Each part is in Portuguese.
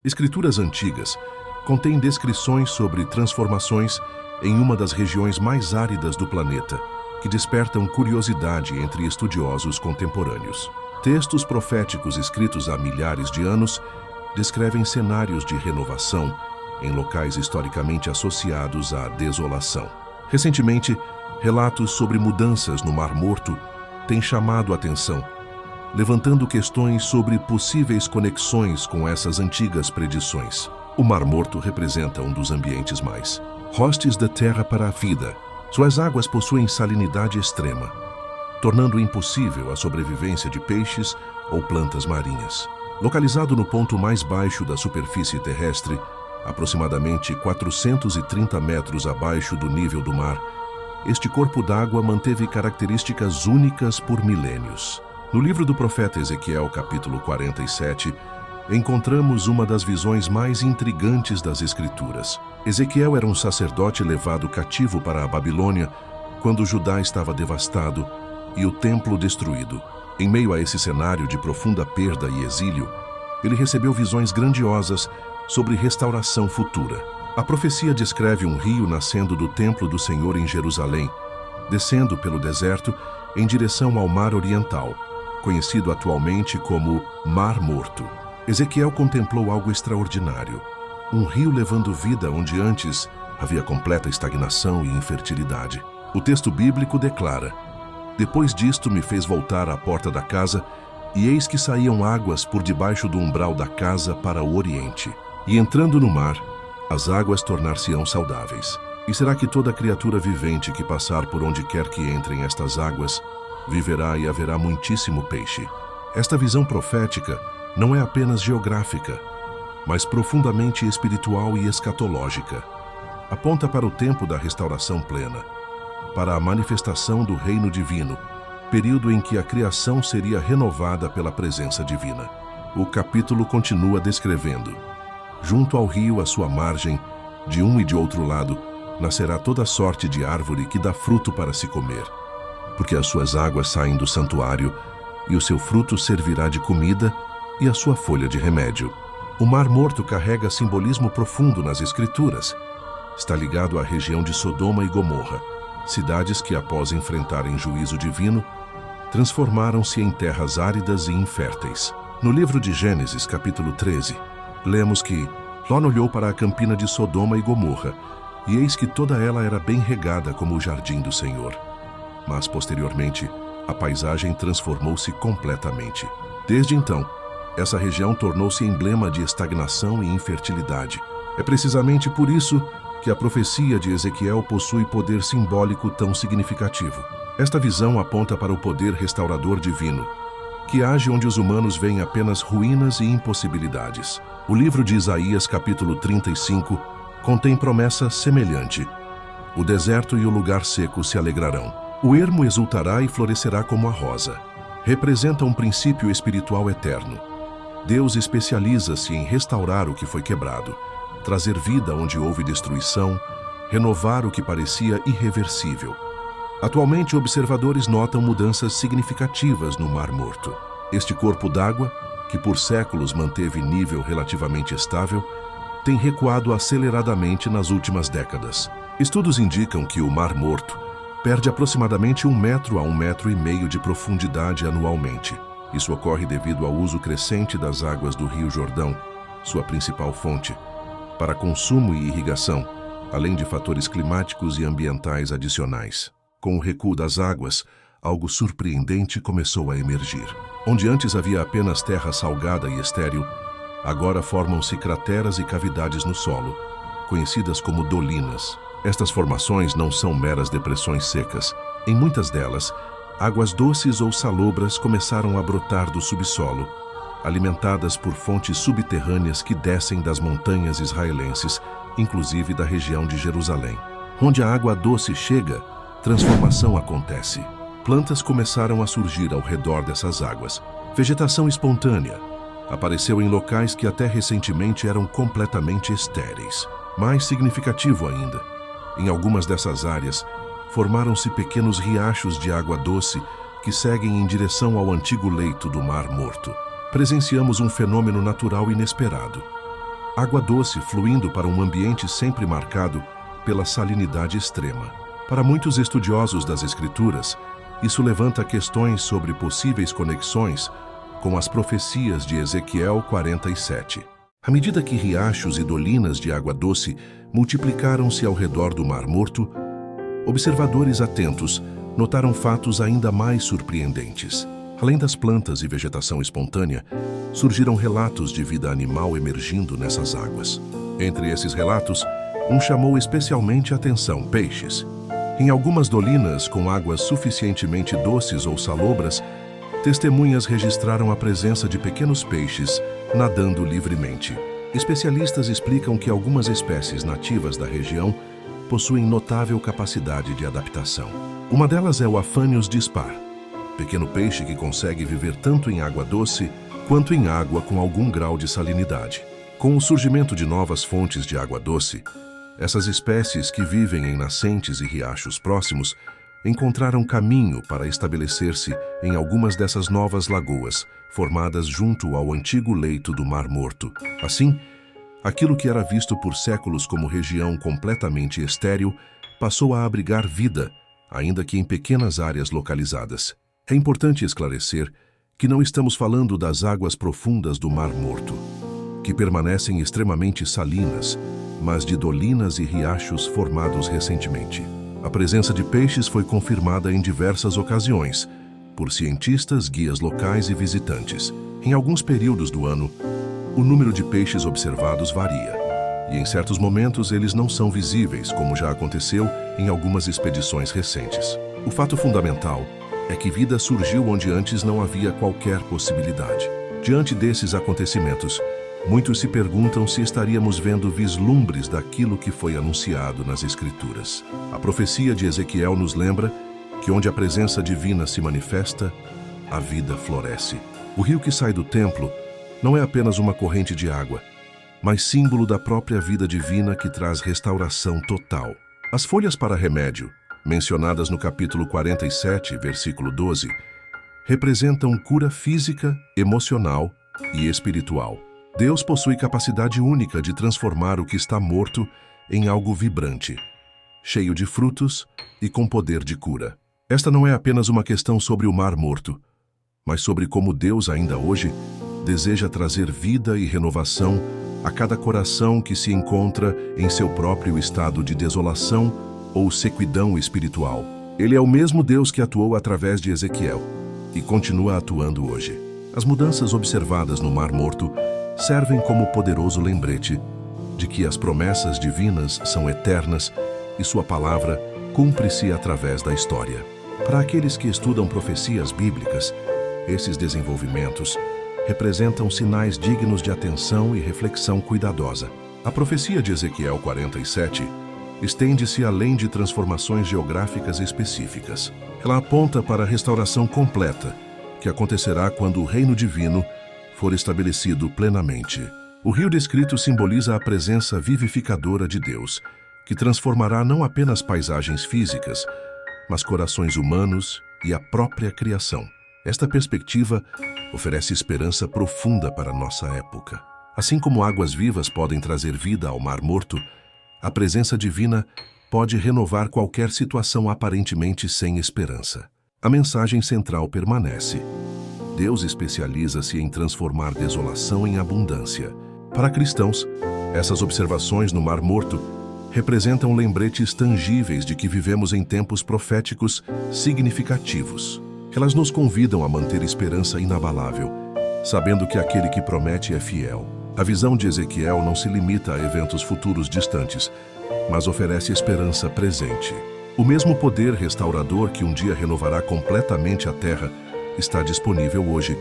Escrituras antigas contêm descrições sobre transformações em uma das regiões mais áridas do planeta, que despertam curiosidade entre estudiosos contemporâneos. Textos proféticos escritos há milhares de anos descrevem cenários de renovação em locais historicamente associados à desolação. Recentemente, relatos sobre mudanças no Mar Morto têm chamado a atenção, levantando questões sobre possíveis conexões com essas antigas predições. O Mar Morto representa um dos ambientes mais hostis da Terra para a vida. Suas águas possuem salinidade extrema, tornando impossível a sobrevivência de peixes ou plantas marinhas. Localizado no ponto mais baixo da superfície terrestre, aproximadamente 430 metros abaixo do nível do mar, este corpo d'água manteve características únicas por milênios. No livro do profeta Ezequiel, capítulo 47, encontramos uma das visões mais intrigantes das Escrituras. Ezequiel era um sacerdote levado cativo para a Babilônia quando Judá estava devastado e o templo destruído. Em meio a esse cenário de profunda perda e exílio, ele recebeu visões grandiosas sobre restauração futura. A profecia descreve um rio nascendo do templo do Senhor em Jerusalém, descendo pelo deserto em direção ao Mar Oriental, conhecido atualmente como Mar Morto. Ezequiel contemplou algo extraordinário, um rio levando vida onde antes havia completa estagnação e infertilidade. O texto bíblico declara: "Depois disto me fez voltar à porta da casa, e eis que saíam águas por debaixo do umbral da casa para o oriente. E entrando no mar, as águas tornar-se-ão saudáveis. E será que toda criatura vivente que passar por onde quer que entrem estas águas, viverá e haverá muitíssimo peixe." Esta visão profética não é apenas geográfica, mas profundamente espiritual e escatológica. Aponta para o tempo da restauração plena, para a manifestação do reino divino, período em que a criação seria renovada pela presença divina. O capítulo continua descrevendo: "Junto ao rio, à sua margem, de um e de outro lado, nascerá toda sorte de árvore que dá fruto para se comer, porque as suas águas saem do santuário, e o seu fruto servirá de comida e a sua folha de remédio." O Mar Morto carrega simbolismo profundo nas Escrituras. Está ligado à região de Sodoma e Gomorra, cidades que, após enfrentarem juízo divino, transformaram-se em terras áridas e inférteis. No livro de Gênesis, capítulo 13, lemos que Ló olhou para a campina de Sodoma e Gomorra, e eis que toda ela era bem regada como o jardim do Senhor. Mas, posteriormente, a paisagem transformou-se completamente. Desde então, essa região tornou-se emblema de estagnação e infertilidade. É precisamente por isso que a profecia de Ezequiel possui poder simbólico tão significativo. Esta visão aponta para o poder restaurador divino, que age onde os humanos veem apenas ruínas e impossibilidades. O livro de Isaías, capítulo 35, contém promessa semelhante: "O deserto e o lugar seco se alegrarão. O ermo exultará e florescerá como a rosa." Representa um princípio espiritual eterno. Deus especializa-se em restaurar o que foi quebrado, trazer vida onde houve destruição, renovar o que parecia irreversível. Atualmente, observadores notam mudanças significativas no Mar Morto. Este corpo d'água, que por séculos manteve nível relativamente estável, tem recuado aceleradamente nas últimas décadas. Estudos indicam que o Mar Morto perde aproximadamente 1 metro a 1,5 metros de profundidade anualmente. Isso ocorre devido ao uso crescente das águas do Rio Jordão, sua principal fonte, para consumo e irrigação, além de fatores climáticos e ambientais adicionais. Com o recuo das águas, algo surpreendente começou a emergir. Onde antes havia apenas terra salgada e estéril, agora formam-se crateras e cavidades no solo, conhecidas como dolinas. Estas formações não são meras depressões secas. Em muitas delas, águas doces ou salobras começaram a brotar do subsolo, alimentadas por fontes subterrâneas que descem das montanhas israelenses, inclusive da região de Jerusalém. Onde a água doce chega, transformação acontece. Plantas começaram a surgir ao redor dessas águas. Vegetação espontânea apareceu em locais que até recentemente eram completamente estéreis. Mais significativo ainda, em algumas dessas áreas, formaram-se pequenos riachos de água doce que seguem em direção ao antigo leito do Mar Morto. Presenciamos um fenômeno natural inesperado. água doce fluindo para um ambiente sempre marcado pela salinidade extrema. Para muitos estudiosos das Escrituras, isso levanta questões sobre possíveis conexões com as profecias de Ezequiel 47. À medida que riachos e dolinas de água doce multiplicaram-se ao redor do Mar Morto, observadores atentos notaram fatos ainda mais surpreendentes. Além das plantas e vegetação espontânea, surgiram relatos de vida animal emergindo nessas águas. Entre esses relatos, um chamou especialmente a atenção: peixes. Em algumas dolinas com águas suficientemente doces ou salobras, testemunhas registraram a presença de pequenos peixes nadando livremente. Especialistas explicam que algumas espécies nativas da região possuem notável capacidade de adaptação. Uma delas é o Aphanius dispar, pequeno peixe que consegue viver tanto em água doce quanto em água com algum grau de salinidade. Com o surgimento de novas fontes de água doce, essas espécies que vivem em nascentes e riachos próximos encontraram caminho para estabelecer-se em algumas dessas novas lagoas, formadas junto ao antigo leito do Mar Morto. Assim, aquilo que era visto por séculos como região completamente estéril passou a abrigar vida, ainda que em pequenas áreas localizadas. É importante esclarecer que não estamos falando das águas profundas do Mar Morto, que permanecem extremamente salinas, mas de dolinas e riachos formados recentemente. A presença de peixes foi confirmada em diversas ocasiões, por cientistas, guias locais e visitantes. Em alguns períodos do ano, o número de peixes observados varia, e em certos momentos eles não são visíveis, como já aconteceu em algumas expedições recentes. O fato fundamental é que vida surgiu onde antes não havia qualquer possibilidade. Diante desses acontecimentos, muitos se perguntam se estaríamos vendo vislumbres daquilo que foi anunciado nas Escrituras. A profecia de Ezequiel nos lembra que onde a presença divina se manifesta, a vida floresce. O rio que sai do templo não é apenas uma corrente de água, mas símbolo da própria vida divina que traz restauração total. As folhas para remédio, mencionadas no capítulo 47, versículo 12, representam cura física, emocional e espiritual. Deus possui capacidade única de transformar o que está morto em algo vibrante, cheio de frutos e com poder de cura. Esta não é apenas uma questão sobre o Mar Morto, mas sobre como Deus ainda hoje deseja trazer vida e renovação a cada coração que se encontra em seu próprio estado de desolação ou sequidão espiritual. Ele é o mesmo Deus que atuou através de Ezequiel e continua atuando hoje. As mudanças observadas no Mar Morto servem como poderoso lembrete de que as promessas divinas são eternas e sua palavra cumpre-se através da história. Para aqueles que estudam profecias bíblicas, esses desenvolvimentos representam sinais dignos de atenção e reflexão cuidadosa. A profecia de Ezequiel 47 estende-se além de transformações geográficas específicas. Ela aponta para a restauração completa, que acontecerá quando o reino divino for estabelecido plenamente. O rio descrito simboliza a presença vivificadora de Deus, que transformará não apenas paisagens físicas, mas corações humanos e a própria criação. Esta perspectiva oferece esperança profunda para nossa época. Assim como águas vivas podem trazer vida ao Mar Morto, a presença divina pode renovar qualquer situação aparentemente sem esperança. A mensagem central permanece: Deus especializa-se em transformar desolação em abundância. Para cristãos, essas observações no Mar Morto representam lembretes tangíveis de que vivemos em tempos proféticos significativos. Elas nos convidam a manter esperança inabalável, sabendo que aquele que promete é fiel. A visão de Ezequiel não se limita a eventos futuros distantes, mas oferece esperança presente. O mesmo poder restaurador que um dia renovará completamente a terra está disponível hoje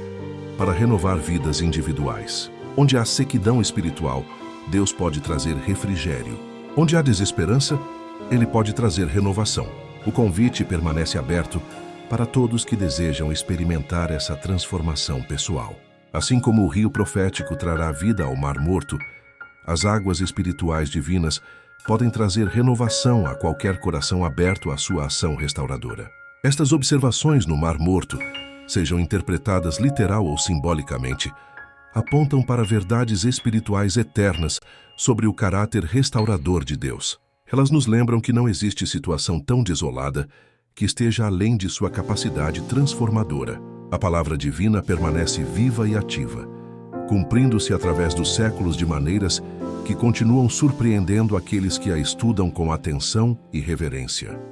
para renovar vidas individuais. Onde há sequidão espiritual, Deus pode trazer refrigério. Onde há desesperança, Ele pode trazer renovação. O convite permanece aberto para todos que desejam experimentar essa transformação pessoal. Assim como o rio profético trará vida ao Mar Morto, as águas espirituais divinas podem trazer renovação a qualquer coração aberto à sua ação restauradora. Estas observações no Mar Morto, sejam interpretadas literal ou simbolicamente, apontam para verdades espirituais eternas sobre o caráter restaurador de Deus. Elas nos lembram que não existe situação tão desolada que esteja além de sua capacidade transformadora. A palavra divina permanece viva e ativa, cumprindo-se através dos séculos de maneiras que continuam surpreendendo aqueles que a estudam com atenção e reverência.